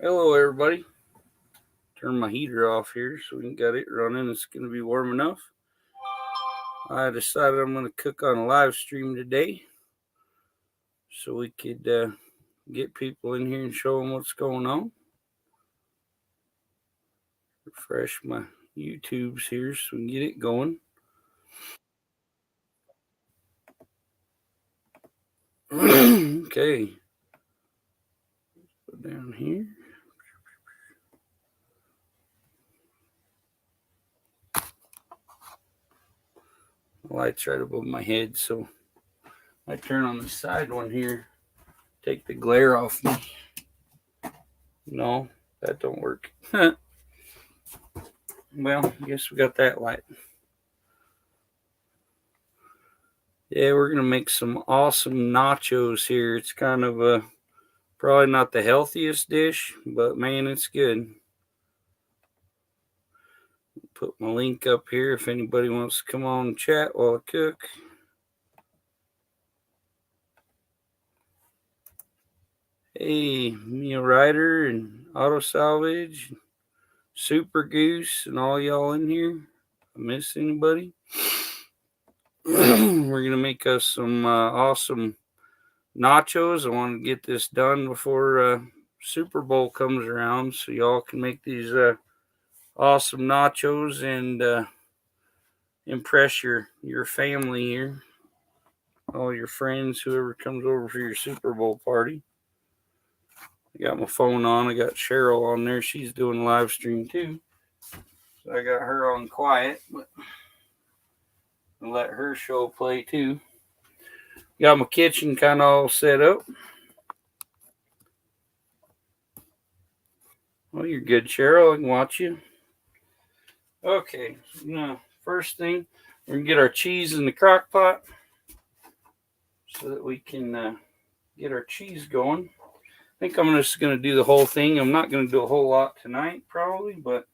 Hello everybody. Turn my heater off here so we can get it running. It's going to be warm enough. I decided I'm going to cook on a live stream today so we could get people in here and show them what's going on. Refresh my YouTubes here so we can get it going. Okay. Go down here. The light's right above my head, so I turn on the side one here. Take the glare off me. No, that don't work. Well, I guess we got that light. Yeah, we're going to make some awesome nachos here. It's kind of probably not the healthiest dish, but man, it's good. Put my link up here if anybody wants to come on and chat while I cook. Hey, Mia Ryder and Auto Salvage, Super Goose, and all y'all in here. I miss anybody? We're going to make us some awesome nachos. I want to get this done before Super Bowl comes around so y'all can make these awesome nachos and impress your family here, all your friends, whoever comes over for your Super Bowl party. I got my phone on. I got Cheryl on there. She's doing a live stream too. So I got her on quiet, but I'll let her show play too. Got my kitchen kind of all set up. Well, you're good, Cheryl. I can watch you. Okay, now first thing, we're going to get our cheese in the crock pot so that we can get our cheese going. I think I'm just going to do the whole thing. I'm not going to do a whole lot tonight, probably, but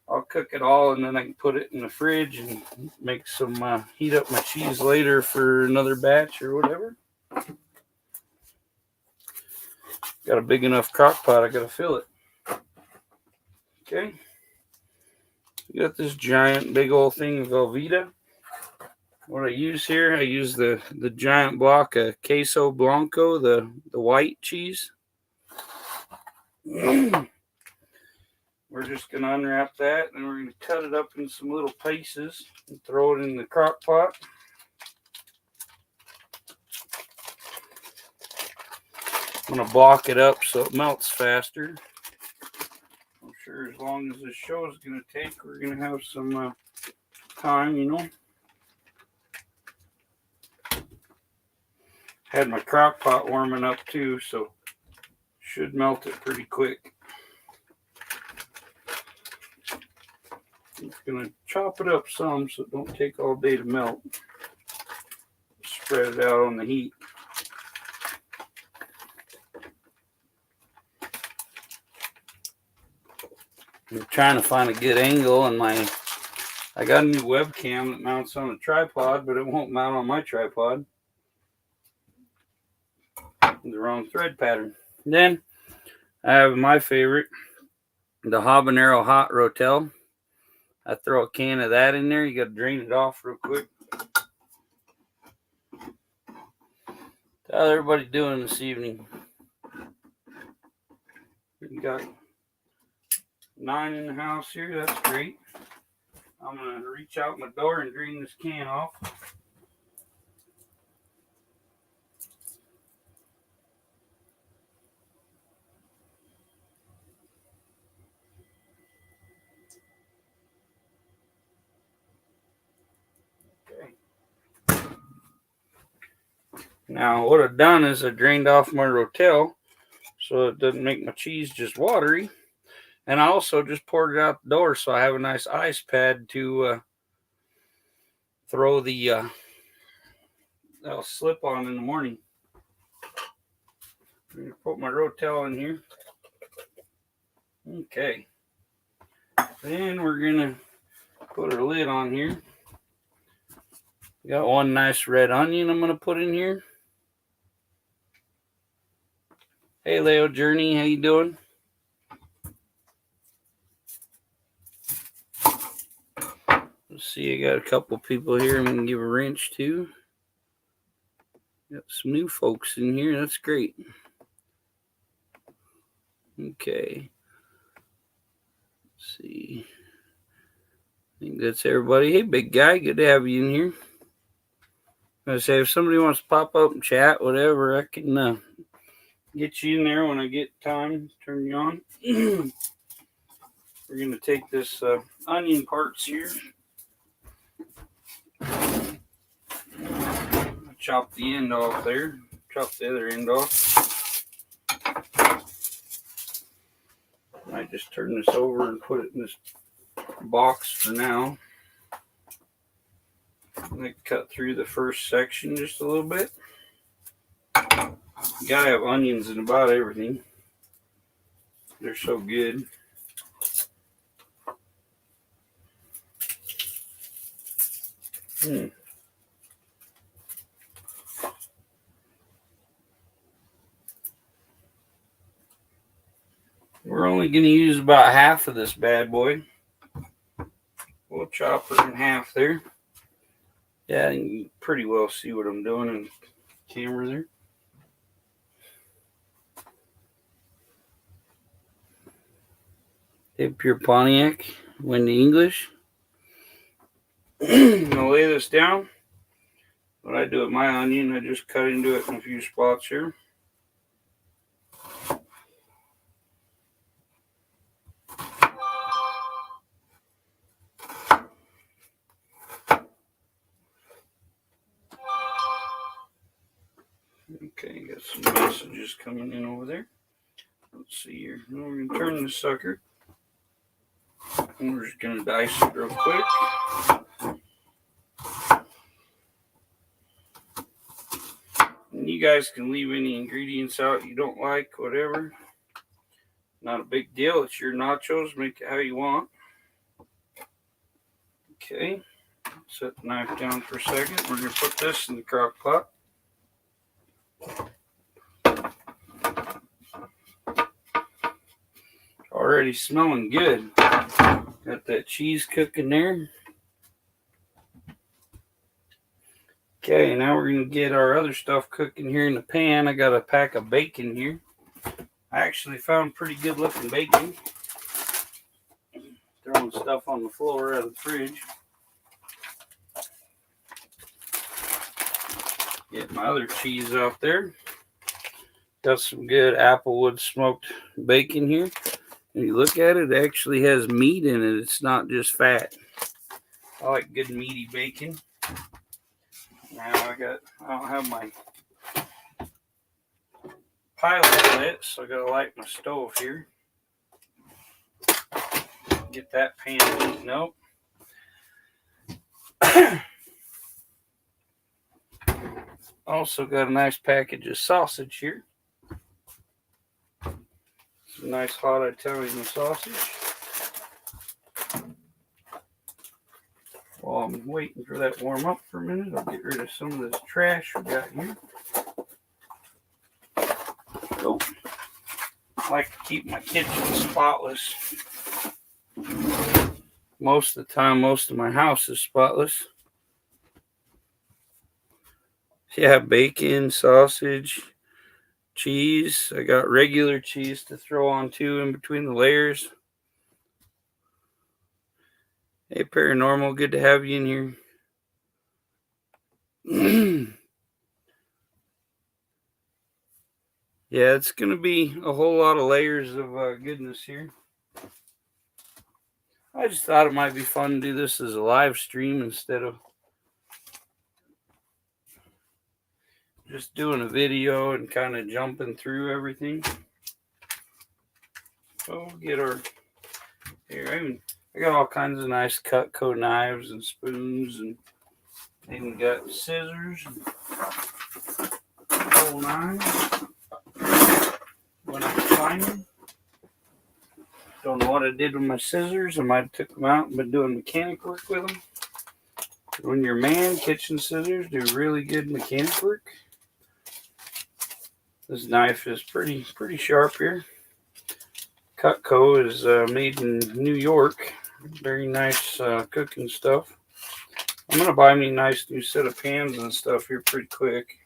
I'll cook it all and then I can put it in the fridge and make some, heat up my cheese later for another batch or whatever. Got a big enough crock pot, I got to fill it. Okay. Got this giant big old thing of Velveeta. What I use here, I use the giant block of queso blanco, the white cheese. We're just going to unwrap that and we're going to cut it up in some little pieces and throw it in the crock pot. I'm going to block it up so it melts faster. I'm sure as long as this show is going to take, we're going to have some time, you know. Had my crock pot warming up too, so should melt it pretty quick. I'm going to chop it up some so it don't take all day to melt. Spread it out on the heat. I'm trying to find a good angle on I got a new webcam that mounts on a tripod, but it won't mount on my tripod. The wrong thread pattern. Then I have my favorite, the habanero hot rotel. I throw a can of that in there. You got to drain it off real quick. How's everybody doing this evening? We got 9 in the house here. That's great. I'm going to reach out my door and drain this can off. Now, what I've done is I drained off my rotel so it doesn't make my cheese just watery. And I also just poured it out the door so I have a nice ice pad to throw the that'll slip on in the morning. I'm going to put my rotel in here. Okay. Then we're going to put our lid on here. Got one nice red onion I'm going to put in here. Hey, Leo Journey, how you doing? See, I got a couple people here I'm going to give a wrench to. Got some new folks in here. That's great. Okay. Let's see. I think that's everybody. Hey, big guy. Good to have you in here. I say, if somebody wants to pop up and chat, whatever, I can get you in there when I get time. Turn you on. We're going to take this onion parts here. Chop the end off there. Chop the other end off. I just turn this over and put it in this box for now. I cut through the first section just a little bit. You gotta have onions in about everything. They're so good. We're only going to use about half of this bad boy. We'll chop it in half there. Yeah, you can pretty well see what I'm doing in the camera there. Dip your Pontiac, Wendy English. I'm going to lay this down. What I do with my onion, I just cut into it in a few spots here. Okay, got some messages coming in over there. Let's see here. Now we're going to turn this sucker. And we're just going to dice it real quick. And you guys can leave any ingredients out you don't like, whatever. Not a big deal. It's your nachos. Make it how you want. Okay. Set the knife down for a second. We're going to put this in the crock pot. Already smelling good. Got that cheese cooking there. Okay, now we're going to get our other stuff cooking here in the pan. I got a pack of bacon here. I actually found pretty good looking bacon. Throwing stuff on the floor out of the fridge. Get my other cheese out there. Got some good Applewood smoked bacon here. When you look at it, it actually has meat in it. It's not just fat. I like good meaty bacon. Now I don't have my pilot lit, so I gotta light my stove here. Get that pan heating up. Also got a nice package of sausage here. Some nice hot Italian sausage. While I'm waiting for that to warm up for a minute, I'll get rid of some of this trash we got here. Oh, I like to keep my kitchen spotless. Most of the time, most of my house is spotless. Yeah, bacon, sausage, cheese. I got regular cheese to throw on too in between the layers. Hey, Paranormal, good to have you in here. Yeah, it's going to be a whole lot of layers of goodness here. I just thought it might be fun to do this as a live stream instead of just doing a video and kind of jumping through everything. So we'll get our here. I got all kinds of nice Cutco knives and spoons, and even got scissors and whole knives when I can find them. Don't know what I did with my scissors. I might have took them out and been doing mechanic work with them. When you're a man, kitchen scissors do really good mechanic work. This knife is pretty sharp here. Cutco is made in New York. Very nice cooking stuff. I'm going to buy me a nice new set of pans and stuff here pretty quick.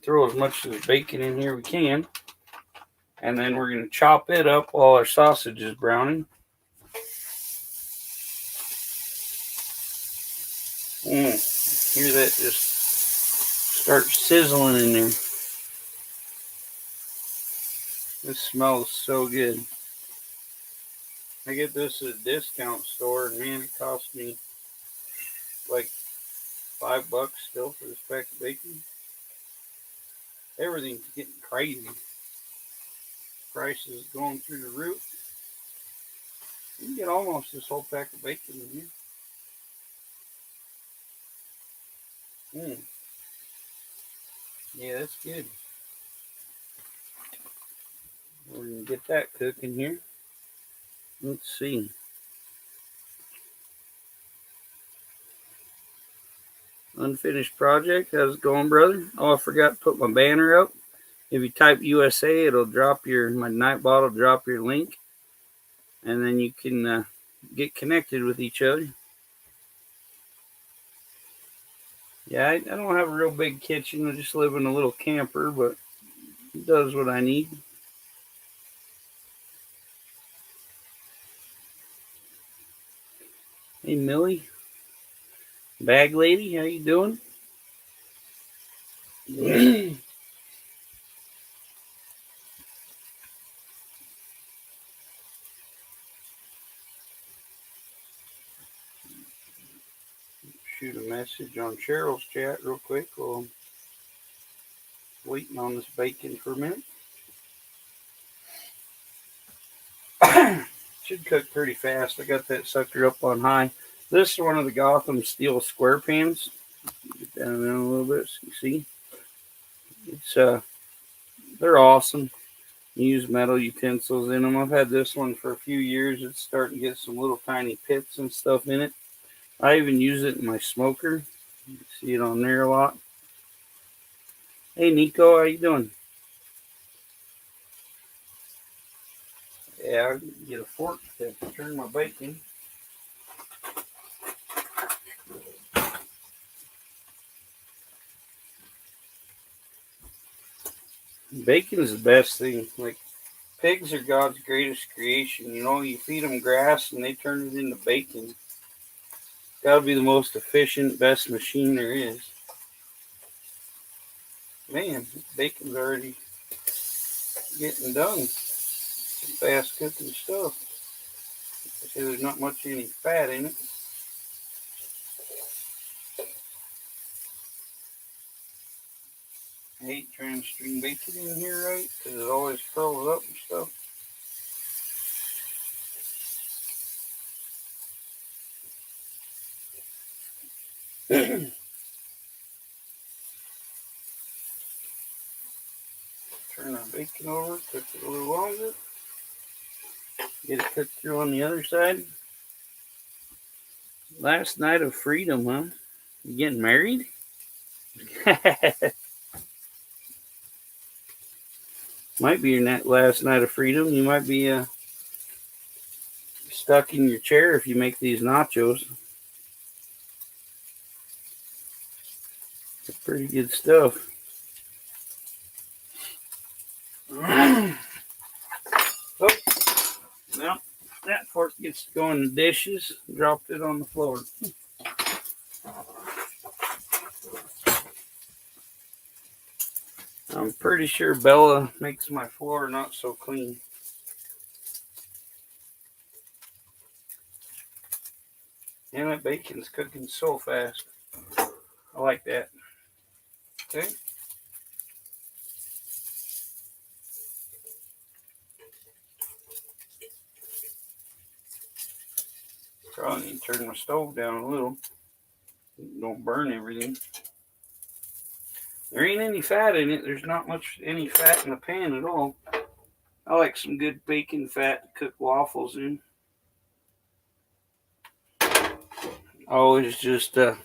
Throw as much of the bacon in here we can. And then we're going to chop it up while our sausage is browning. Hear that just start sizzling in there. This smells so good. I get this at a discount store, and man, it cost me like $5 still for this pack of bacon. Everything's getting crazy. Prices going through the roof. You can get almost this whole pack of bacon in here. Yeah, that's good. We're going to get that cooking here. Let's see. Unfinished project. How's it going, brother? Oh, I forgot to put my banner up. If you type USA, it'll drop my Nightbot will drop your link. And then you can get connected with each other. Yeah, I don't have a real big kitchen. I just live in a little camper, but it does what I need. Hey, Millie. Bag lady, how you doing? Shoot a message on Cheryl's chat real quick while I'm waiting on this bacon for a minute. Should cook pretty fast. I got that sucker up on high. This is one of the Gotham steel square pans. Get down there a little bit so you see. It's they're awesome. You use metal utensils in them. I've had this one for a few years. It's starting to get some little tiny pits and stuff in it. I even use it in my smoker. You can see it on there a lot. Hey Nico, how you doing? Yeah, I can get a fork to turn my bacon. Bacon is the best thing. Like, pigs are God's greatest creation. You know, you feed them grass and they turn it into bacon. It's got to be the most efficient, best machine there is. Man, bacon's already getting done. Some fast cooking stuff. I say there's not much any fat in it. I hate trying to string bacon in here right because it always curls up and stuff. Turn our bacon over, cook it a little longer. Get it cooked through on the other side. Last night of freedom, huh? You getting married? Might be your last night of freedom. You might be stuck in your chair if you make these nachos. It's pretty good stuff. Oh, well, that fork gets to go in the dishes. Dropped it on the floor. I'm pretty sure Bella makes my floor not so clean. And that bacon's cooking so fast. I like that. Okay. Probably need to turn my stove down a little. Don't burn everything. There ain't any fat in it. There's not much any fat in the pan at all. I like some good bacon fat to cook waffles in. I always just cook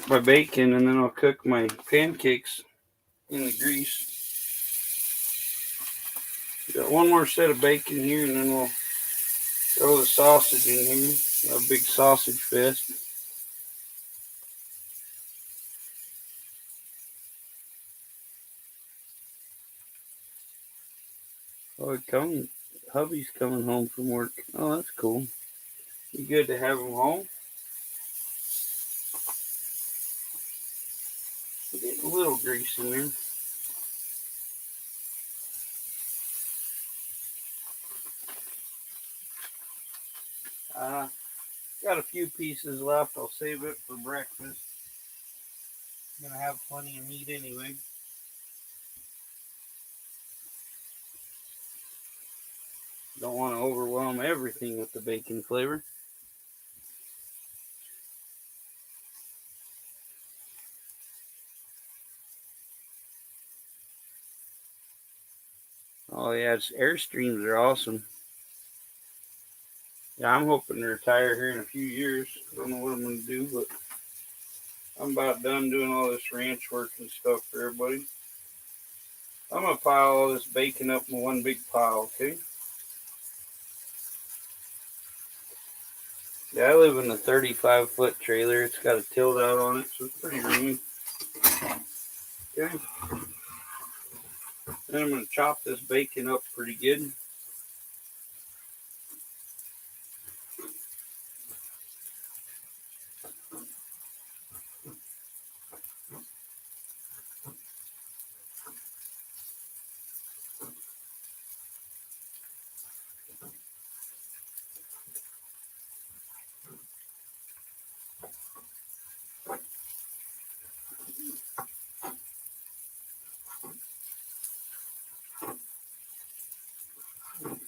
my bacon and then I'll cook my pancakes in the grease. Got one more set of bacon here, and then we'll throw the sausage in here. A big sausage fest. Oh, hubby's coming home from work. Oh, that's cool. Be good to have him home. Getting a little grease in there. Got a few pieces left. I'll save it for breakfast. I'm gonna have plenty of meat anyway. Don't want to overwhelm everything with the bacon flavor. Oh yeah, Airstreams are awesome. Yeah, I'm hoping to retire here in a few years. I don't know what I'm gonna do, but I'm about done doing all this ranch work and stuff for everybody. I'm gonna pile all this bacon up in one big pile, okay? Yeah, I live in a 35-foot trailer. It's got a tilt out on it, so it's pretty roomy. Okay. Then I'm gonna chop this bacon up pretty good.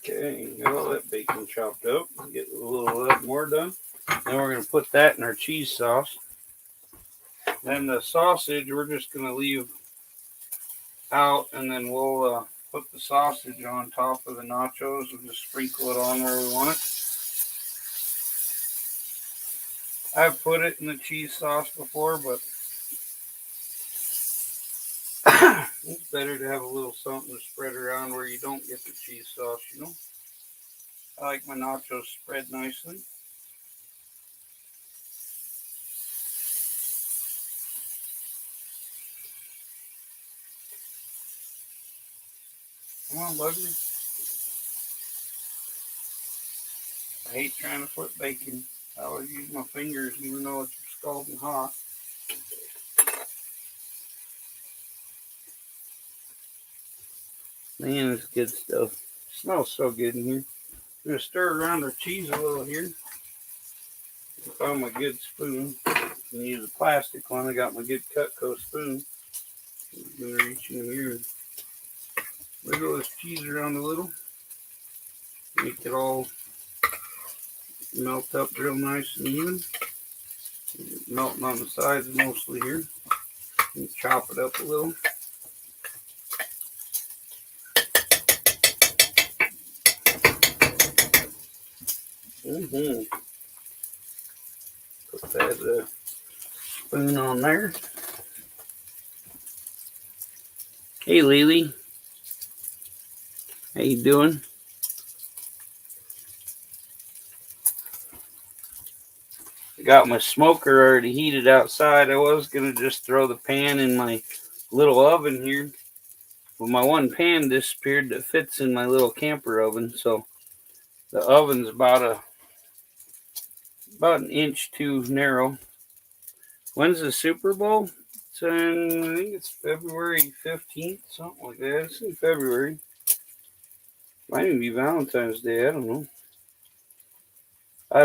Okay, got all that bacon chopped up. Get a little more done. Then we're going to put that in our cheese sauce. Then the sausage we're just going to leave out, and then we'll put the sausage on top of the nachos and just sprinkle it on where we want it. I've put it in the cheese sauce before, but it's better to have a little something to spread around where you don't get the cheese sauce, you know. I like my nachos spread nicely. Come on, Buggy. I hate trying to flip bacon. I always use my fingers even though it's scalding hot. Man, it's good stuff. It smells so good in here. I'm going to stir around our cheese a little here. I found my good spoon. I can use a plastic one. I got my good Cutco spoon. I'm going to reach in here and wiggle this cheese around a little. Make it all melt up real nice and even. Melting on the sides mostly here. And chop it up a little. Put that spoon on there. Hey, Lily. How you doing? I got my smoker already heated outside. I was going to just throw the pan in my little oven here. But my one pan disappeared that fits in my little camper oven. So the oven's about an inch too narrow. When's the Super Bowl? I think it's February 15th, something like that. It's in February. Might even be Valentine's Day. I don't know. I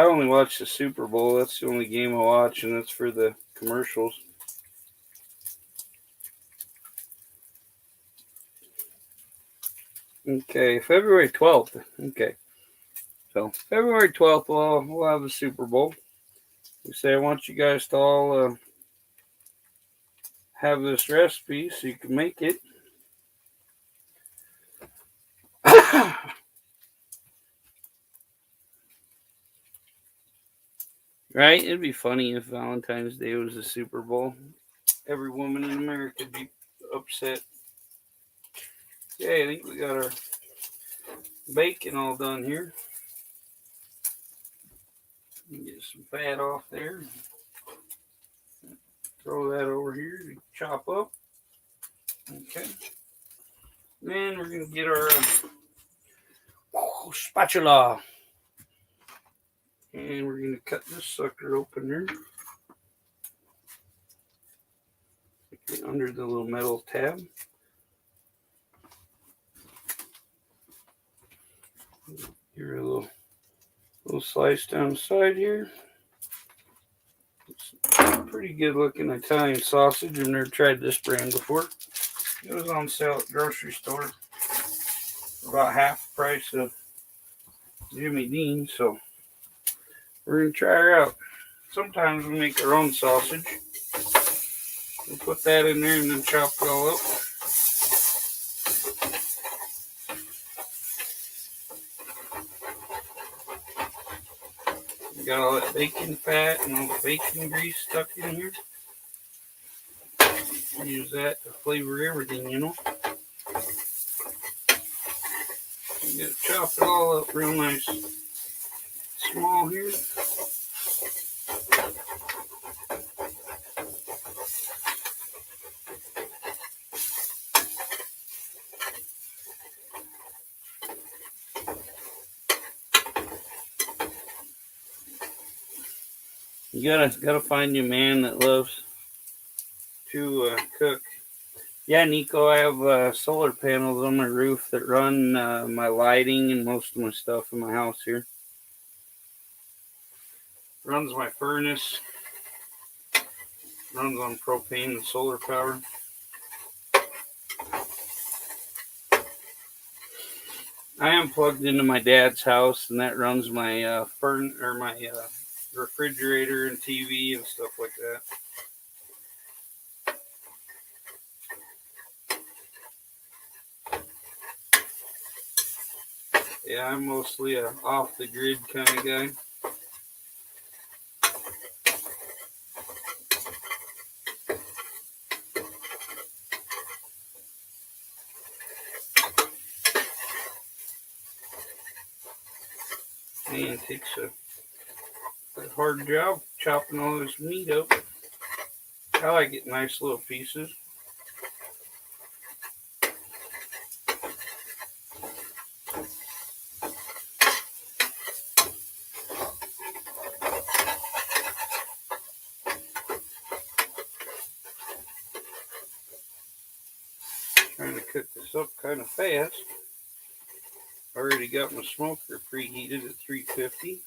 only watch the Super Bowl. That's the only game I watch, and that's for the commercials. Okay, February 12th. Okay. So, February 12th, we'll have a Super Bowl. We say I want you guys to all have this recipe so you can make it. Right? It'd be funny if Valentine's Day was a Super Bowl. Every woman in America would be upset. Okay, I think we got our bacon all done here. Get some fat off there. Throw that over here to chop up. Okay. Then we're going to get our spatula. And we're going to cut this sucker open here. Get under the little metal tab. Give her a little slice down the side here. It's pretty good looking Italian sausage. I've never tried this brand before. It was on sale at the grocery store for about half the price of Jimmy Dean, so we're going to try her out. Sometimes we make our own sausage. We'll put that in there and then chop it all up. We got all that bacon fat and all the bacon grease stuck in here. Use that to flavor everything, you know. You gotta chop it all up real nice, small here. You gotta find you a man that loves to cook. Yeah, Nico, I have solar panels on my roof that run my lighting and most of my stuff in my house here. Runs my furnace. Runs on propane and solar power. I am plugged into my dad's house, and that runs my refrigerator and TV and stuff like that. Yeah, I'm mostly a off-the-grid kind of guy. And it takes a hard job chopping all this meat up. I like it nice little pieces. Trying to cook this up kind of fast. Already got my smoker preheated at 350.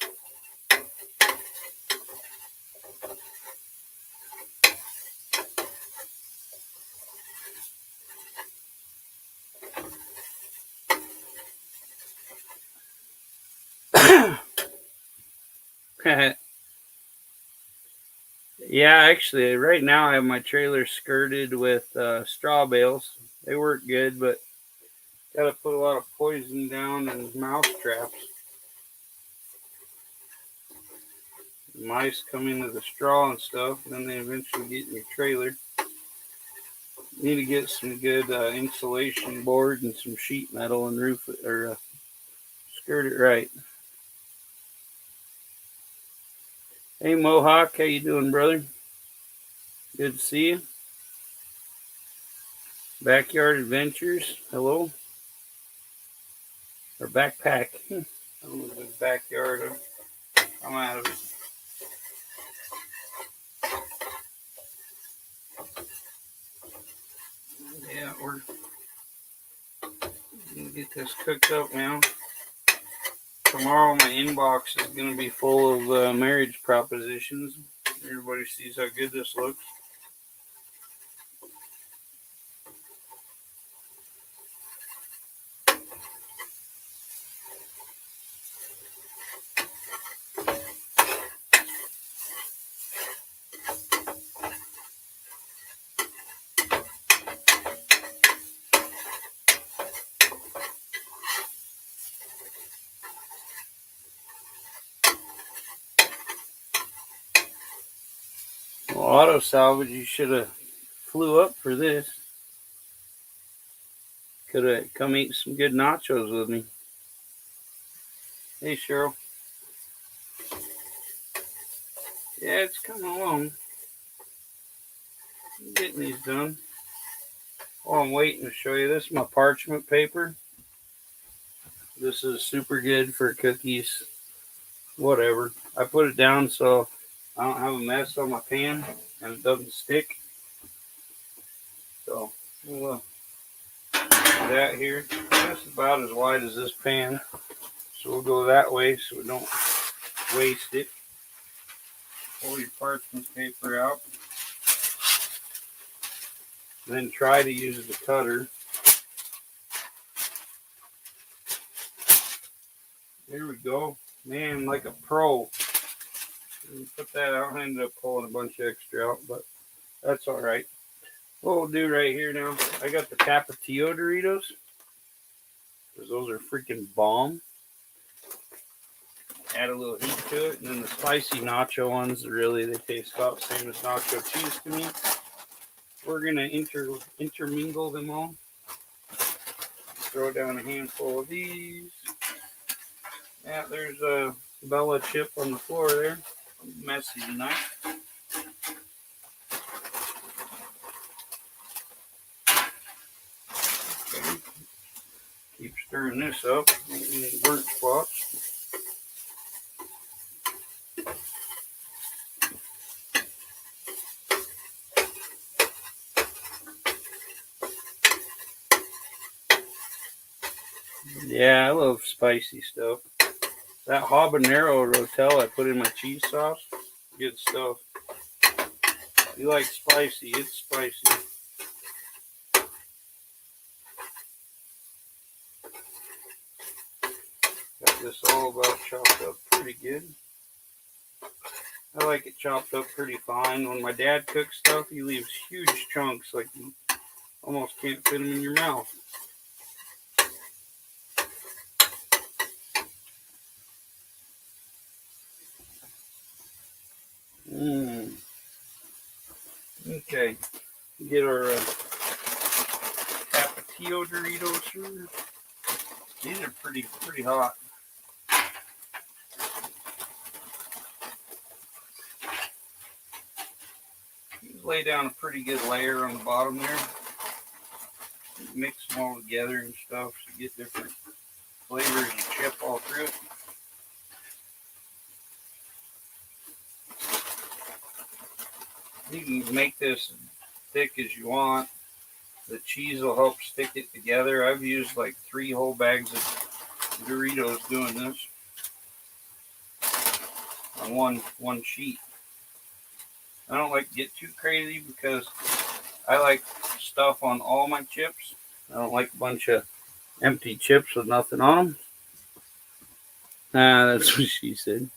Yeah, actually, right now I have my trailer skirted with straw bales. They work good, but got to put a lot of poison down and mouse traps. The mice come into the straw and stuff, and then they eventually get in your trailer. You need to get some good insulation board and some sheet metal and roof it, or skirt it right. Hey Mohawk, how you doing, brother? Good to see you. Backyard Adventures, hello. Or backpack. I don't know if it's backyard. I'm out of it. Yeah, we're gonna get this cooked up now. Tomorrow my inbox is gonna be full of marriage propositions. Everybody sees how good this looks. Well, auto salvage, you should have flew up for this. Could have come eat some good nachos with me. Hey, Cheryl. Yeah, it's coming along. I'm getting these done. Oh, I'm waiting to show you this. My parchment paper. This is super good for cookies. Whatever. I put it down so I don't have a mess on my pan and it doesn't stick. So we'll do that here. That's about as wide as this pan. So we'll go that way so we don't waste it. Pull your parchment paper out. Then try to use the cutter. There we go. Man, like a pro. Put that out. I ended up pulling a bunch of extra out, but that's all right. What we'll do right here now, I got the Tapatio Doritos, because those are freaking bomb. Add a little heat to it, and then the spicy nacho ones, really, they taste about the same as nacho cheese to me. We're going to intermingle them all. Throw down a handful of these. Yeah, there's a Bella chip on the floor there. Messy tonight. Okay. Keep stirring this up. Any burnt spots. Yeah, I love spicy stuff. That habanero rotel I put in my cheese sauce, good stuff. If you like spicy, it's spicy. Got this all about chopped up pretty good. I like it chopped up pretty fine. When my dad cooks stuff, he leaves huge chunks, like you almost can't fit them in your mouth. Okay, get our Tapatio Doritos here. These are pretty hot. Lay down a pretty good layer on the bottom there. Mix them all together and stuff so you get different flavors and chip all through it. You can make this as thick as you want. The cheese will help stick it together. I've used like 3 whole bags of Doritos doing this on one sheet. I don't like to get too crazy because I like stuff on all my chips. I don't like a bunch of empty chips with nothing on them. That's what she said.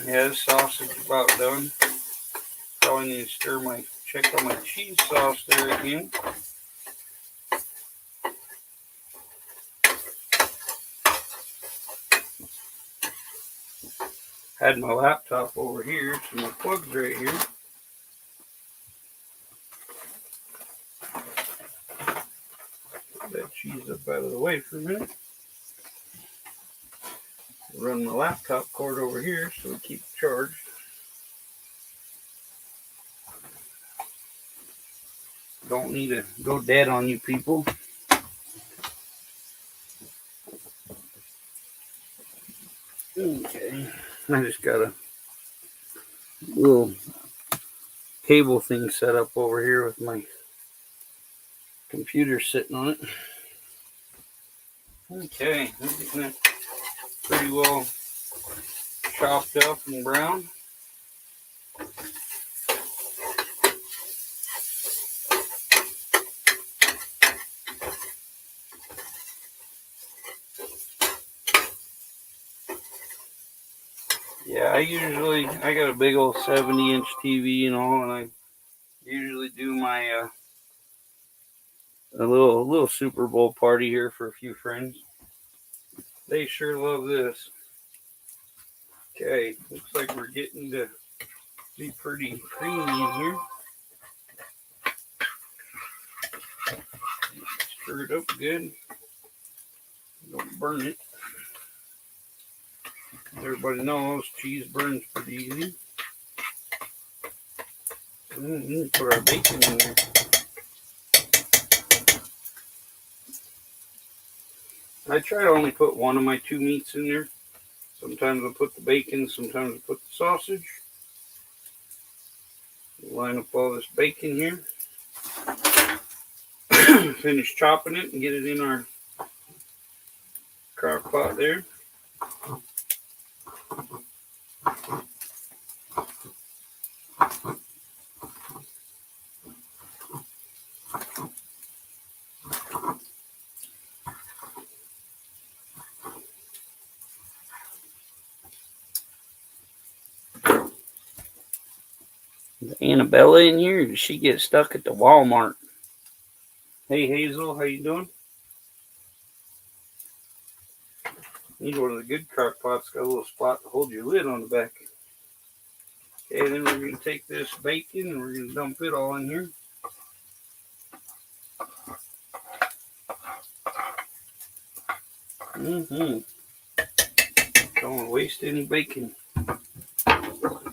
Yeah, this sausage is about done. Probably need to check on my cheese sauce there again. Had my laptop over here, so my plug's right here. Put that cheese up out of the way for a minute. Run my laptop cord over here so we keep it charged. Don't need to go dead on you people. Okay, I just got a little cable thing set up over here with my computer sitting on it. Okay, I'm getting that pretty well chopped up and brown. Yeah, I got a big old 70-inch TV and all, and I usually do my a little Super Bowl party here for a few friends. They sure love this. Okay, looks like we're getting to be pretty creamy in here. Stir it up good. Don't burn it. Everybody knows cheese burns pretty easy. Put our bacon in there. I try to only put one of my two meats in there. Sometimes I put the bacon, sometimes I put the sausage. Line up all this bacon here. Finish chopping it and get it in our crock pot there. Is Annabella in here? Or did she get stuck at the Walmart? Hey Hazel, how you doing? Need one of the good crock pots. Got a little spot to hold your lid on the back. Okay, then we're going to take this bacon and we're going to dump it all in here. Don't want to waste any bacon.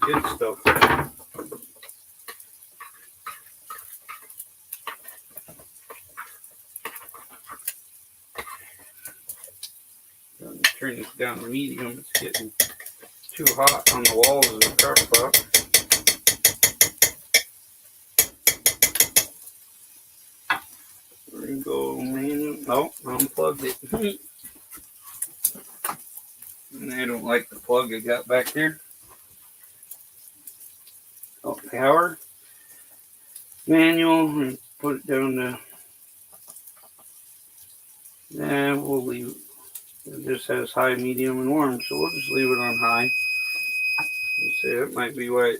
Good stuff. Turn this down to medium. It's getting too hot on the walls of the crock pot. We're going to go manual. Oh, unplugged it. And I don't like the plug I got back there. Oh, power. Manual. And put it down to. We'll leave it. It just has high, medium, and warm, so we'll just leave it on high. You see, that might be why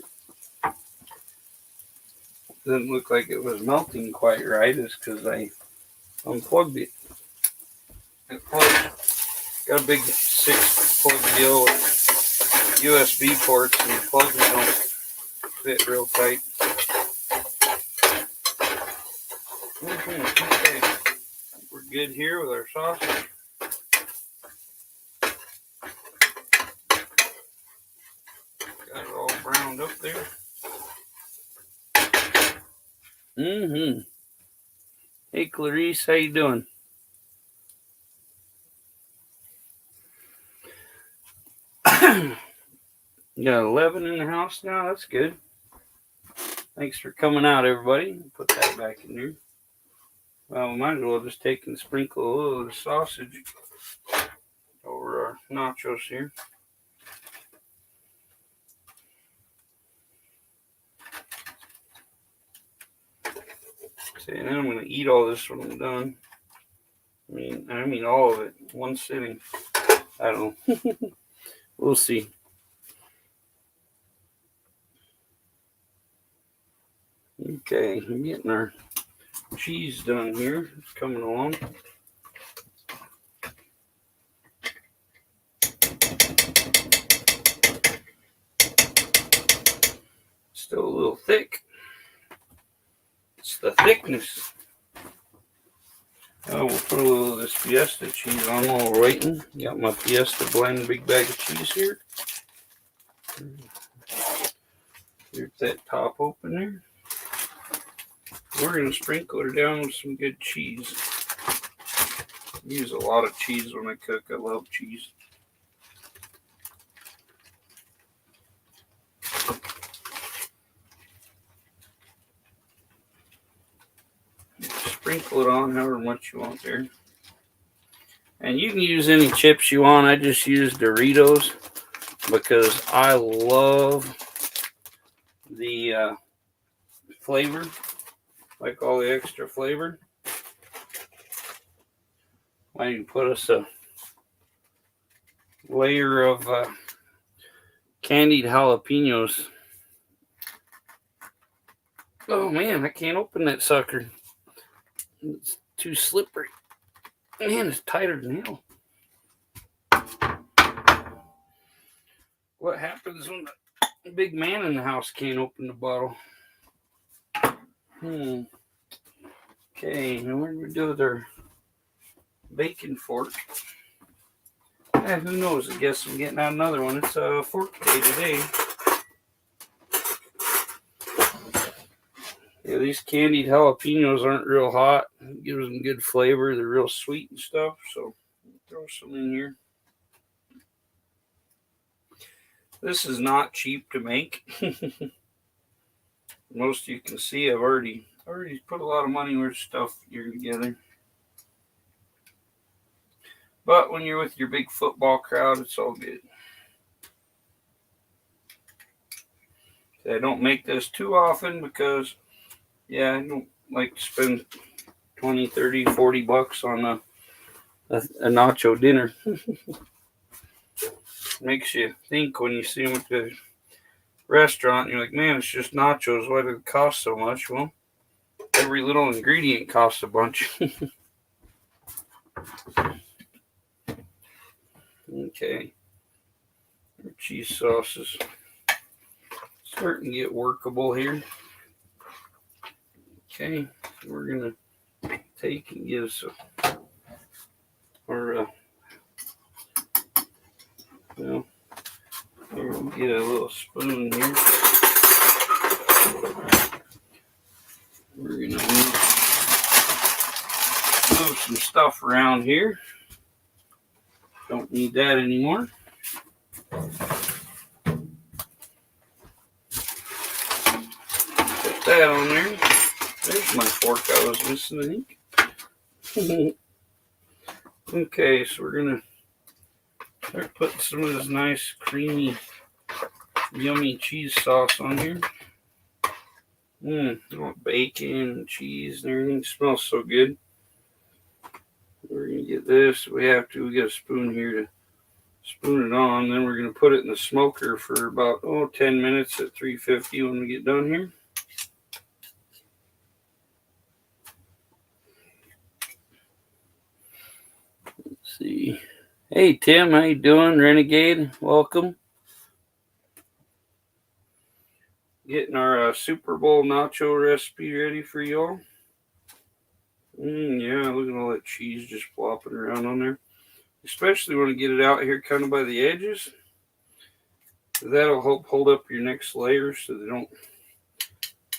it doesn't look like it was melting quite right, is because I unplugged it. That plug got a big 6-plug deal with USB ports, and the plugs don't fit real tight. Okay, we're good here with our sausage. Got it all browned up there. Hey Clarice, how you doing? You got 11 in the house now. That's good. Thanks for coming out, everybody. Put that back in there. Well, we might as well just take and sprinkle a little of the sausage over our nachos here. See, and then I'm going to eat all this when I'm done. I mean all of it, one sitting. I don't know. We'll see. Okay, I'm getting our cheese done here. It's coming along. Still a little thick. It's the thickness. Oh, we'll put a little of this Fiesta cheese on while we're waiting. Got my Fiesta blend big bag of cheese here. Here's that top open there. We're going to sprinkle her down with some good cheese. I use a lot of cheese when I cook. I love cheese. Sprinkle it on however much you want there. And you can use any chips you want. I just use Doritos because I love the flavor, like all the extra flavor. I can put us a layer of candied jalapenos. Oh man, I can't open that sucker. It's too slippery. Man, it's tighter than hell. What happens when the big man in the house can't open the bottle? Okay, now what do we do with our bacon fork. Who knows? I guess I'm getting out another one. It's a fork day today. Yeah, these candied jalapenos aren't real hot. It gives them good flavor. They're real sweet and stuff. So throw some in here. This is not cheap to make. Most of you can see I've already put a lot of money worth of stuff here together. But when you're with your big football crowd, it's all good. I don't make this too often because, yeah, I don't like to spend 20, 30, 40 bucks on a nacho dinner. Makes you think when you see them at the restaurant, and you're like, man, it's just nachos. Why did it cost so much? Well, every little ingredient costs a bunch. Okay. Our cheese sauce is starting to get workable here. Okay, we're going to take and give some, or, well, here we'll get a little spoon here. We're going to move some stuff around here. Don't need that anymore. Put that on there. There's my fork I was missing, I think. Okay, so we're going to start putting some of this nice, creamy, yummy cheese sauce on here. I want bacon and cheese and everything. It smells so good. We're going to get this. We get a spoon here to spoon it on. Then we're going to put it in the smoker for about 10 minutes at 350 when we get done here. Let's see. Hey Tim, how you doing? Renegade, welcome. Getting our Super Bowl nacho recipe ready for y'all. Yeah, look at all that cheese just flopping around on there. Especially when you get it out here kind of by the edges. That'll help hold up your next layer so they don't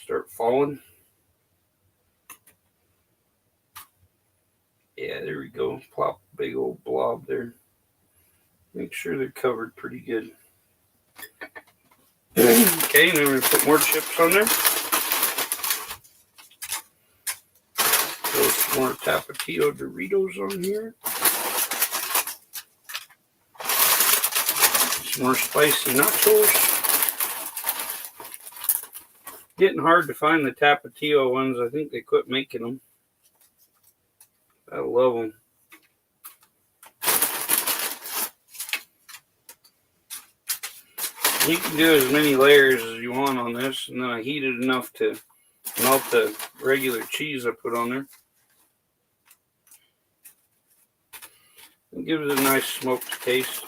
start falling. Yeah, there we go. Plop a big old blob there. Make sure they're covered pretty good. Okay, now we're going to put more chips on there. Throw some more Tapatio Doritos on here. Some more spicy nachos. Getting hard to find the Tapatio ones. I think they quit making them. I love them. You can do as many layers as you want on this, and then I heat it enough to melt the regular cheese I put on there. It gives it a nice smoked taste.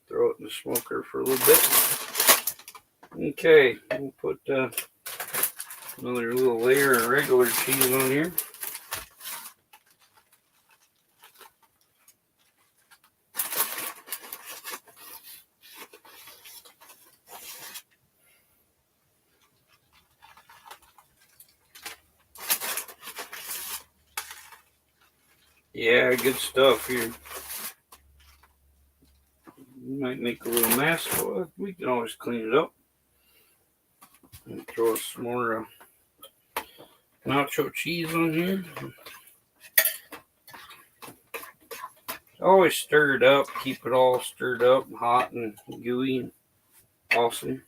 Throw it in the smoker for a little bit. Okay, we'll put another little layer of regular cheese on here. Yeah, good stuff here. You might make a little mess, but we can always clean it up. And throw some more nacho cheese on here. Always stir it up, keep it all stirred up, hot and gooey and awesome.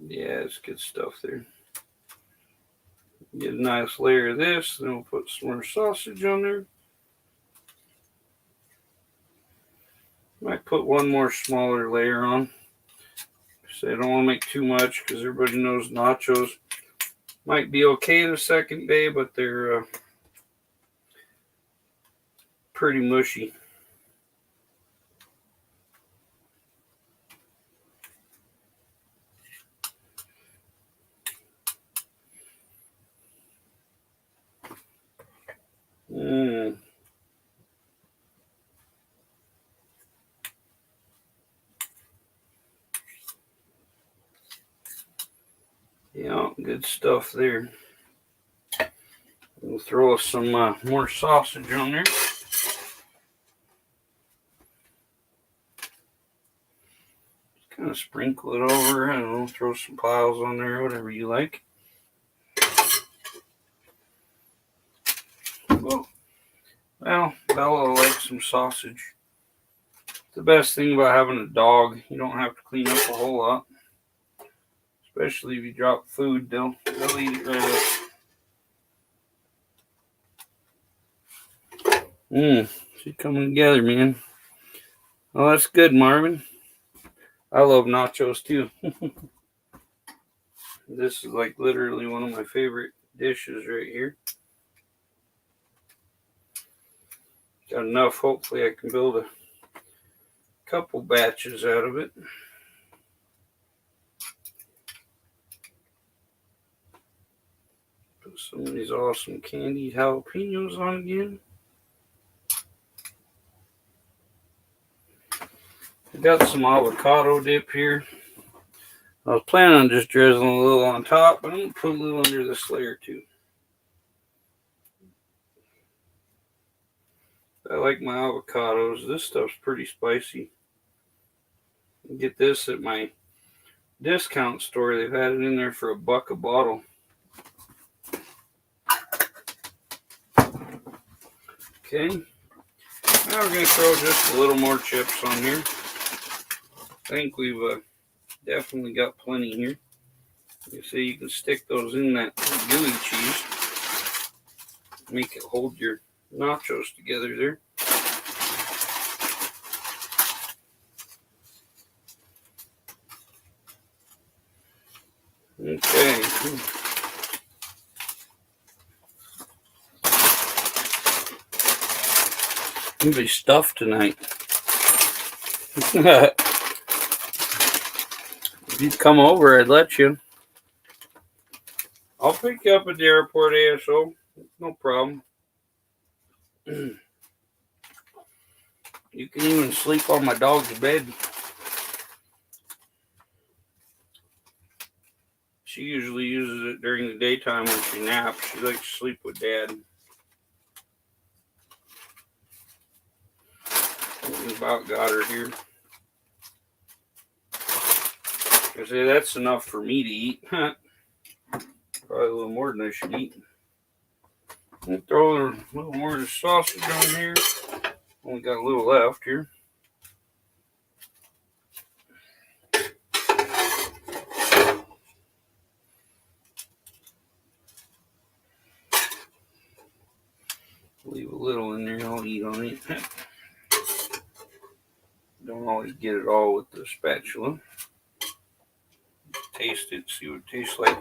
Yeah, it's good stuff there. Get a nice layer of this, then we'll put some more sausage on there. Might put one more smaller layer on. So I don't want to make too much because everybody knows nachos might be okay the second day, but they're pretty mushy. Good stuff there. We'll throw some more sausage on there. Just kind of sprinkle it over. I don't know, throw some piles on there, whatever you like. Whoa. Well, Bella likes some sausage. The best thing about having a dog, you don't have to clean up a whole lot. Especially if you drop food, they'll eat it right up. She's coming together, man. Oh, that's good, Marvin. I love nachos too. This is like literally one of my favorite dishes right here. Got enough, hopefully I can build a couple batches out of it. Put some of these awesome candied jalapenos on again. I got some avocado dip here. I was planning on just drizzling a little on top, but I'm going to put a little under this layer too. I like my avocados. This stuff's pretty spicy. You get this at my discount store. They've had it in there for $1 a bottle. Okay. Now we're going to throw just a little more chips on here. I think we've definitely got plenty here. You see, you can stick those in that gooey cheese. Make it hold your nachos together there. Okay. I'm gonna be stuffed tonight. If you'd come over, I'd let you. I'll pick you up at the airport, ASO. No problem. You can even sleep on my dog's bed. She usually uses it during the daytime when she naps. She likes to sleep with Dad. We about got her here. I say that's enough for me to eat. Probably a little more than I should eat. I'll throw a little more of the sausage on here. Only got a little left here. Leave a little in there. I'll eat on it. Don't always get it all with the spatula. Taste it, see what it tastes like.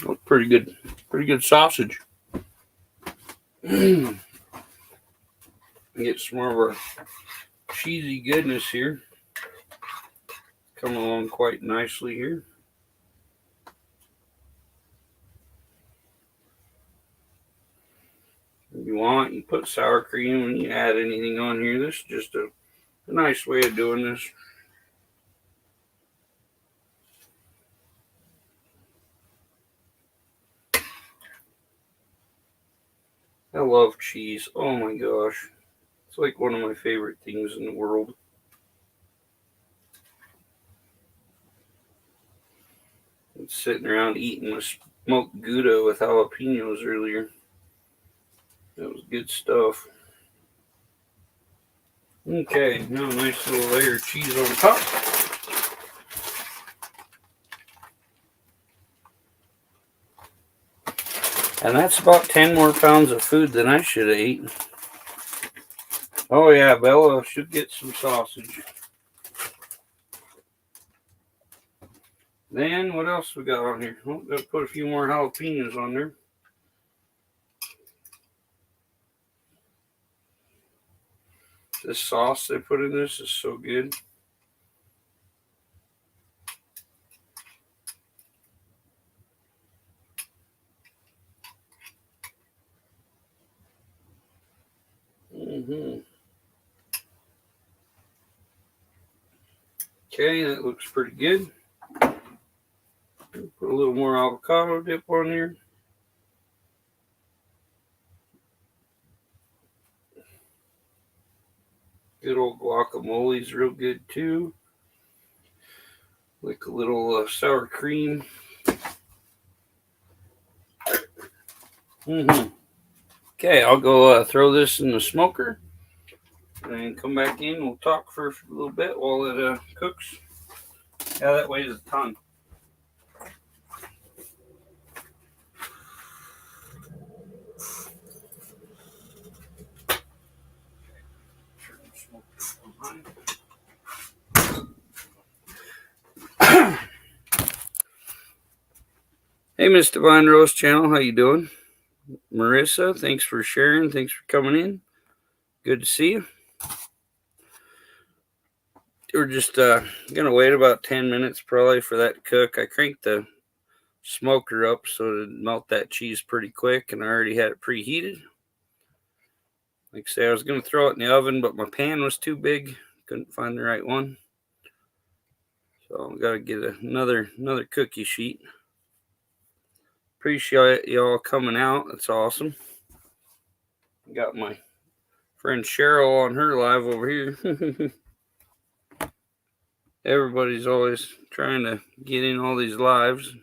Looks pretty good. Pretty good sausage. Get some more of our cheesy goodness here. Coming along quite nicely here. If you want, you put sour cream and you add anything on here. This is just a nice way of doing this. I love cheese. Oh my gosh. It's like one of my favorite things in the world. I'm sitting around eating a smoked Gouda with jalapenos earlier. That was good stuff. Okay, now a nice little layer of cheese on top. And that's about 10 more pounds of food than I should have eaten. Oh yeah, Bella should get some sausage. Then what else we got on here? Oh, gotta put a few more jalapenos on there. This sauce they put in this is so good. Okay, that looks pretty good. Put a little more avocado dip on here. Good old guacamole is real good too. Like a little sour cream. Okay, I'll go throw this in the smoker and come back in. We'll talk for a little bit while it cooks. Yeah, that weighs a ton. Hey, Miss Divine Rose Channel, how you doing? Marissa, thanks for sharing. Thanks for coming in. Good to see you. We're just gonna wait about 10 minutes probably for that to cook. I cranked the smoker up so to melt that cheese pretty quick, and I already had it preheated. Like I say, I was gonna throw it in the oven, but my pan was too big. Couldn't find the right one. So I've got to get another cookie sheet. Appreciate y'all coming out. That's awesome. Got my friend Cheryl on her live over here. Everybody's always trying to get in all these lives.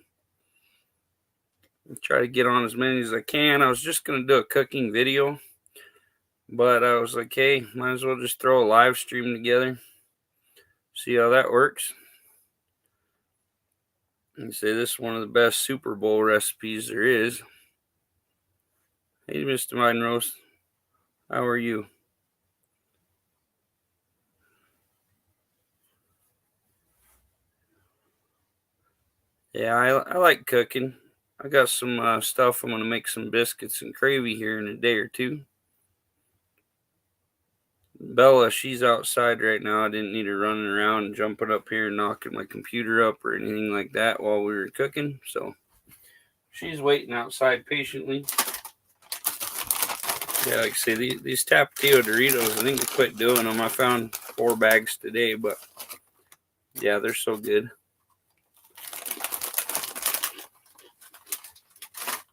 I try to get on as many as I can. I was just going to do a cooking video, but I was like, hey, might as well just throw a live stream together. See how that works. You say this is one of the best Super Bowl recipes there is. Hey, Mr. Mine Roast, how are you? Yeah, I like cooking. I got some stuff. I'm going to make some biscuits and gravy here in a day or two. Bella, she's outside right now. I didn't need her running around and jumping up here and knocking my computer up or anything like that while we were cooking. So she's waiting outside patiently. Yeah, like I say, these Tapatio Doritos, I think I quit doing them. I found 4 bags today, but yeah, they're so good.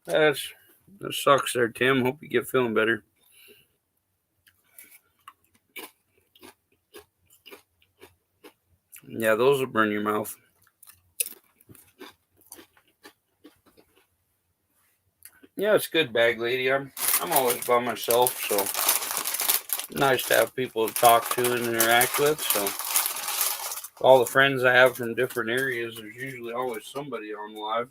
That sucks there, Tim. Hope you get feeling better. Yeah, those will burn your mouth. Yeah, it's good, bag lady. I'm always by myself, so nice to have people to talk to and interact with. So all the friends I have from different areas, there's usually always somebody on live.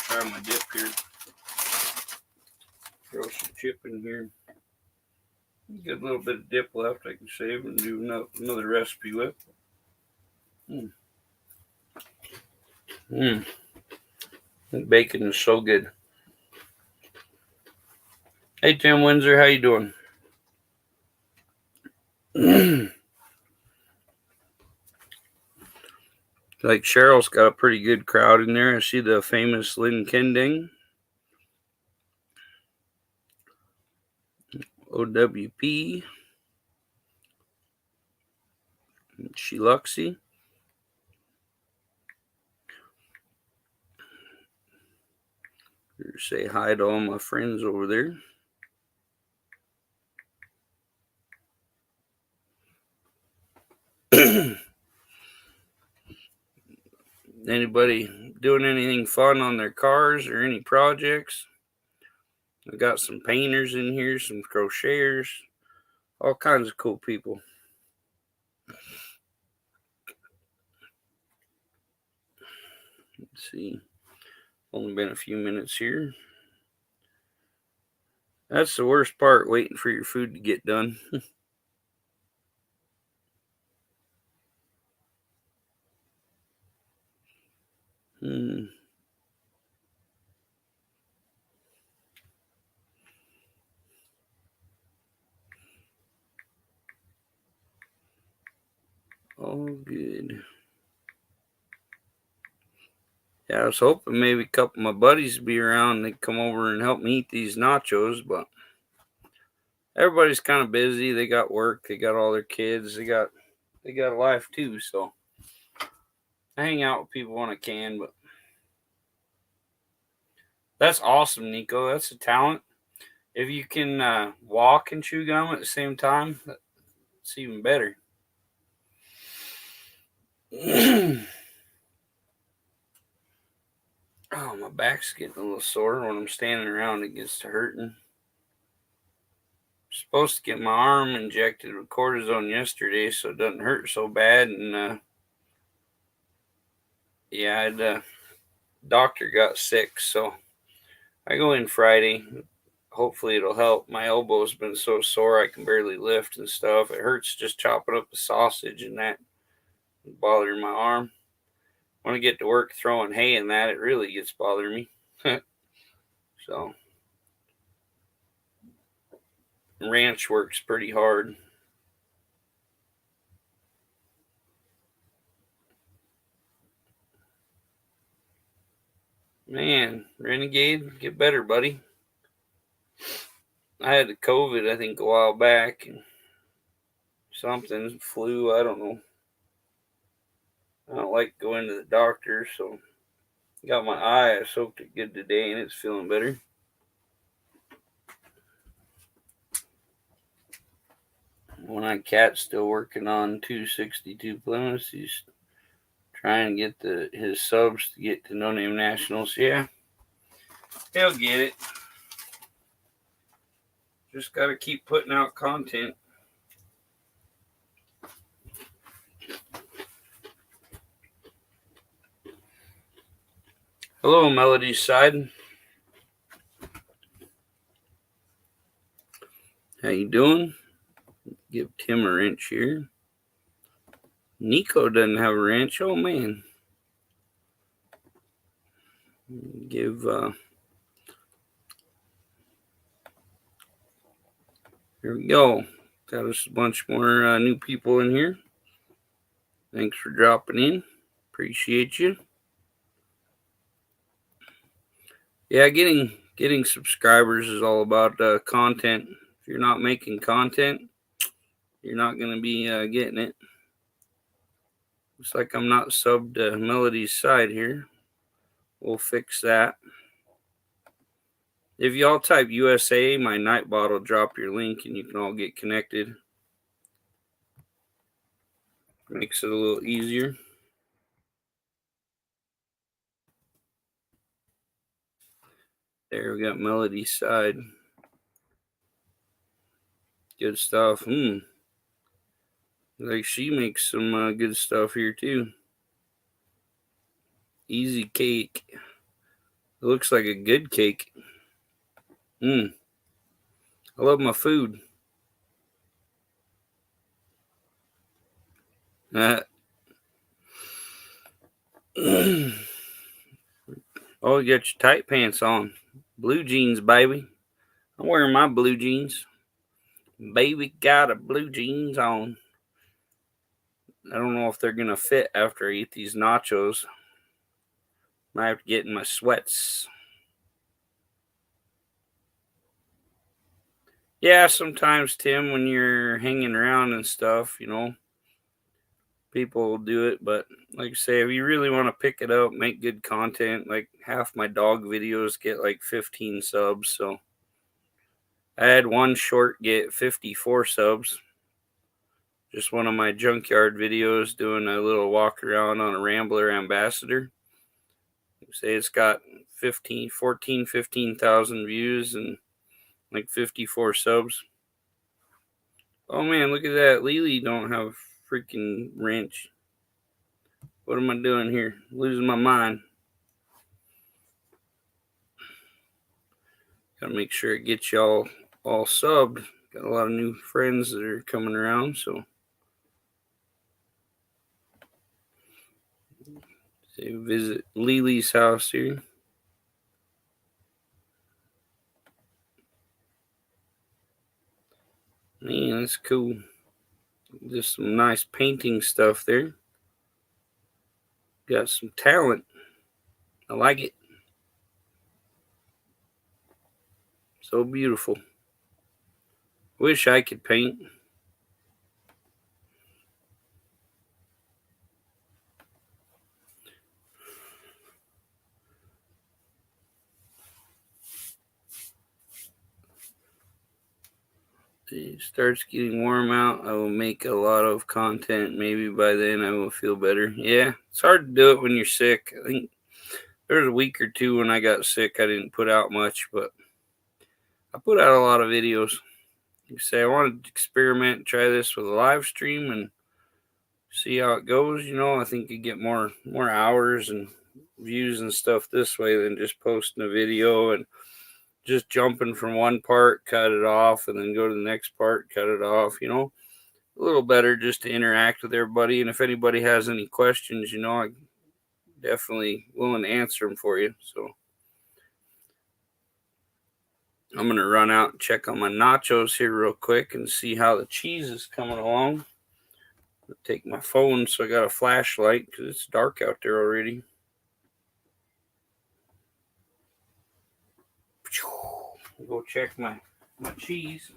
Try my dip here. Throw some chip in here. Get a little bit of dip left I can save and do another recipe with. That bacon is so good. Hey, Tim Windsor, how you doing? Like Cheryl's got a pretty good crowd in there. I see the famous Lynn Kending. OWP. Sheluxy. Say hi to all my friends over there. Anybody doing anything fun on their cars or any projects? I got some painters in here, some crocheters, all kinds of cool people. Let's see. Only been a few minutes here. That's the worst part, waiting for your food to get done. All good. Yeah, I was hoping maybe a couple of my buddies would be around and they'd come over and help me eat these nachos, but everybody's kind of busy. They got work. They got all their kids. They got a life too. So I hang out with people when I can. But that's awesome, Nico. That's a talent. If you can walk and chew gum at the same time, it's even better. Oh, my back's getting a little sore when I'm standing around. It gets to hurting. Supposed to get my arm injected with cortisone yesterday so it doesn't hurt so bad. And yeah, the doctor got sick, so I go in Friday. Hopefully it'll help. My elbow's been so sore I can barely lift and stuff. It hurts just chopping up the sausage and that, bothering my arm. When I get to work throwing hay and that, it really gets bothering me. So ranch works pretty hard. Man, Renegade, get better, buddy. I had the COVID, I think, a while back, and something, flu, I don't know. I don't like going to the doctor, so got my eye. I soaked it good today, and it's feeling better. One eyed cat's still working on 262 Plymouth. He's trying to get his subs to get to No Name Nationals. Yeah, he'll get it. Just got to keep putting out content. Hello, Melody's Side. How you doing? Give Tim a wrench here. Nico doesn't have a wrench. Oh, man. Give here we go. Got us a bunch more new people in here. Thanks for dropping in. Appreciate you. Yeah, getting subscribers is all about content. If you're not making content, you're not going to be getting it. Looks like I'm not subbed to Melody's Side here. We'll fix that. If y'all type USA, my Nightbot will drop your link and you can all get connected. Makes it a little easier. There, we got Melody's Side. Good stuff. Like she makes some good stuff here too. Easy cake. It looks like a good cake. I love my food. Oh, you got your tight pants on. Blue jeans, baby. I'm wearing my blue jeans. Baby got a blue jeans on. I don't know if they're going to fit after I eat these nachos. Might have to get in my sweats. Yeah, sometimes, Tim, when you're hanging around and stuff, people will do it. But like I say, if you really want to pick it up, make good content, like half my dog videos get like 15 subs. So I had one short get 54 subs. Just one of my junkyard videos doing a little walk around on a Rambler Ambassador. Say it's got 15,000 views and like 54 subs. Oh man, look at that. Lily don't have a freaking wrench. What am I doing here? Losing my mind. Gotta make sure it gets y'all all subbed. Got a lot of new friends that are coming around, so say visit Lily's house here. Man, that's cool. Just some nice painting stuff there. Got some talent. I like it. So beautiful. Wish I could paint. It starts getting warm out. I will make a lot of content. Maybe by then I will feel better. Yeah, it's hard to do it when you're sick. I think there was a week or two when I got sick. I didn't put out much, but I put out a lot of videos. You say I wanted to experiment, try this with a live stream and see how it goes. You know, I think you get more hours and views and stuff this way than just posting a video and just jumping from one part, cut it off, and then go to the next part, cut it off. You know, a little better just to interact with everybody. And if anybody has any questions, you know, I definitely willing to answer them for you. So I'm going to run out and check on my nachos here real quick and see how the cheese is coming along. I'll take my phone so I got a flashlight because it's dark out there already. Go check my cheese.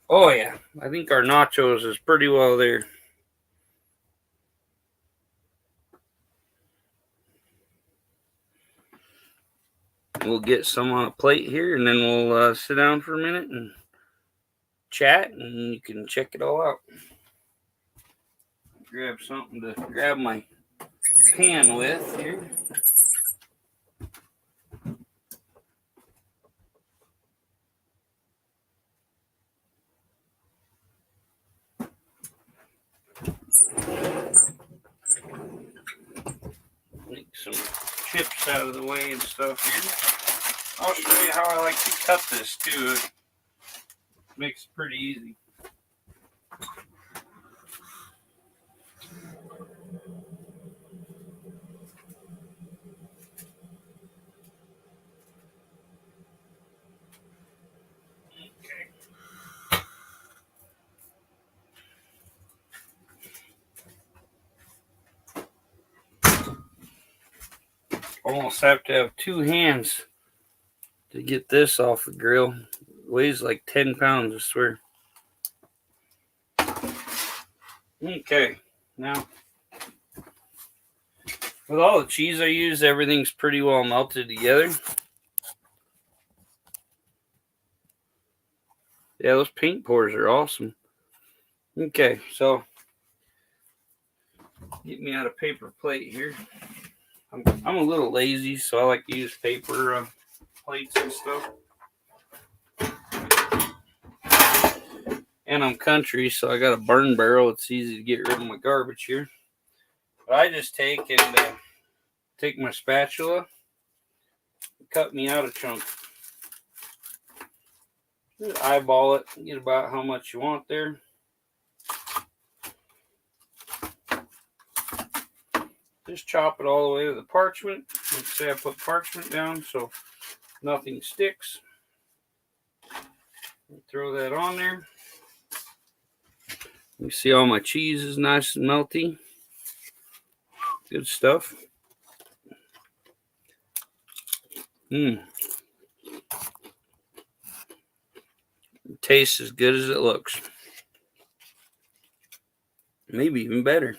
Oh yeah, I think our nachos is pretty well there. We'll get some on a plate here, and then we'll sit down for a minute and chat, and you can check it all out. Grab something to grab my pan with here. Make some chips out of the way and stuff here. I'll show you how I like to cut this too. It makes it pretty easy. Almost have to have two hands to get this off the grill. It weighs like 10 pounds, I swear. Okay, now with all the cheese I use, everything's pretty well melted together. Yeah, those paint pours are awesome. Okay, so get me out a paper plate here. I'm a little lazy, so I like to use paper plates and stuff. And I'm country, so I got a burn barrel. It's easy to get rid of my garbage here. But I just take my spatula, and cut me out a chunk. Just eyeball it, get about how much you want there. Just chop it all the way to the parchment. Let's say I put parchment down so nothing sticks. Throw that on there. You see all my cheese is nice and melty. Good stuff. It tastes as good as it looks. Maybe even better.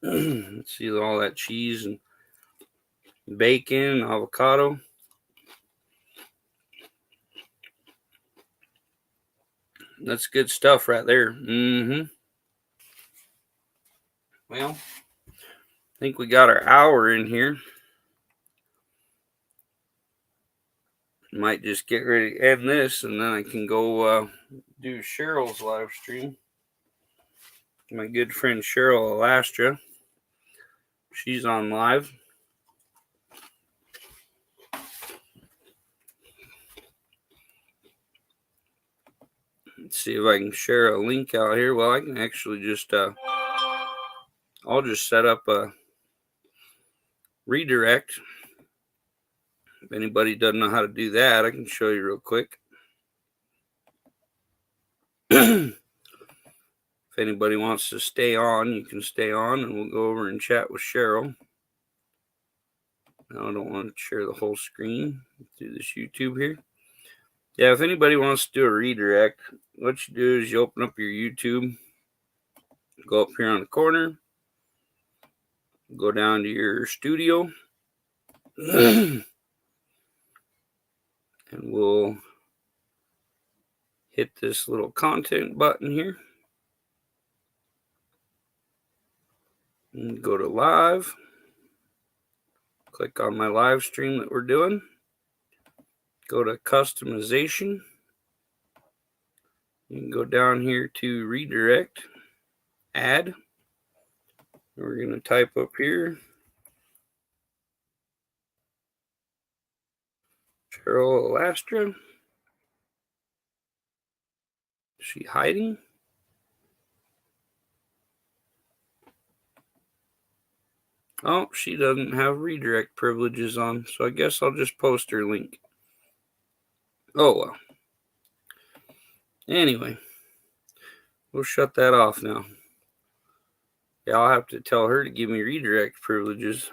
Let's see all that cheese and bacon, avocado. That's good stuff right there. Well, I think we got our hour in here. Might just get ready to end this, and then I can go do Cheryl's live stream. My good friend Cheryl Alastra. She's on live. Let's see if I can share a link out here. Well, I can actually just, I'll just set up a redirect. If anybody doesn't know how to do that, I can show you real quick. If anybody wants to stay on, you can stay on, and we'll go over and chat with Cheryl. Now I don't want to share the whole screen through this YouTube here. Yeah, if anybody wants to do a redirect, what you do is you open up your YouTube, go up here on the corner, go down to your studio, and we'll hit this little content button here and go to live. Click on my live stream that we're doing. Go to customization. You can go down here to redirect, add. We're going to type up here Cheryl Alastra. Is she hiding? Oh, she doesn't have redirect privileges on, so I guess I'll just post her link. Oh, well. Anyway, we'll shut that off now. Yeah, I'll have to tell her to give me redirect privileges.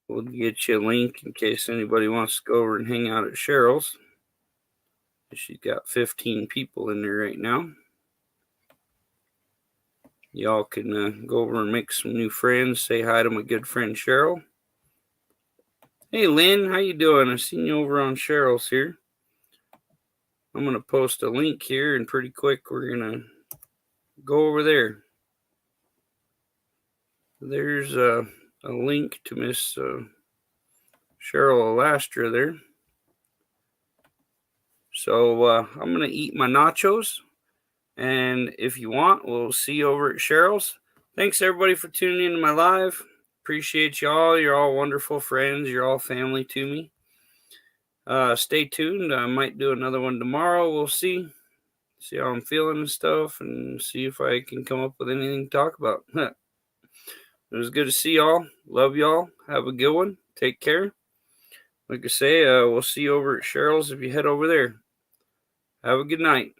We'll get you a link in case anybody wants to go over and hang out at Cheryl's. She's got 15 people in there right now. Y'all can go over and make some new friends. Say hi to my good friend Cheryl. Hey Lynn, how you doing? I seen you over on Cheryl's here. I'm going to post a link here, and pretty quick we're going to go over there. There's a link to Miss Cheryl Alastra there. So I'm going to eat my nachos. And if you want, we'll see you over at Cheryl's. Thanks everybody for tuning into my live. Appreciate y'all. You're all wonderful friends. You're all family to me. Stay tuned. I might do another one tomorrow. We'll see how I'm feeling and stuff, and see if I can come up with anything to talk about. It was good to see y'all. Love y'all. Have a good one. Take care. Like I say, we'll see you over at Cheryl's if you head over there. Have a good night.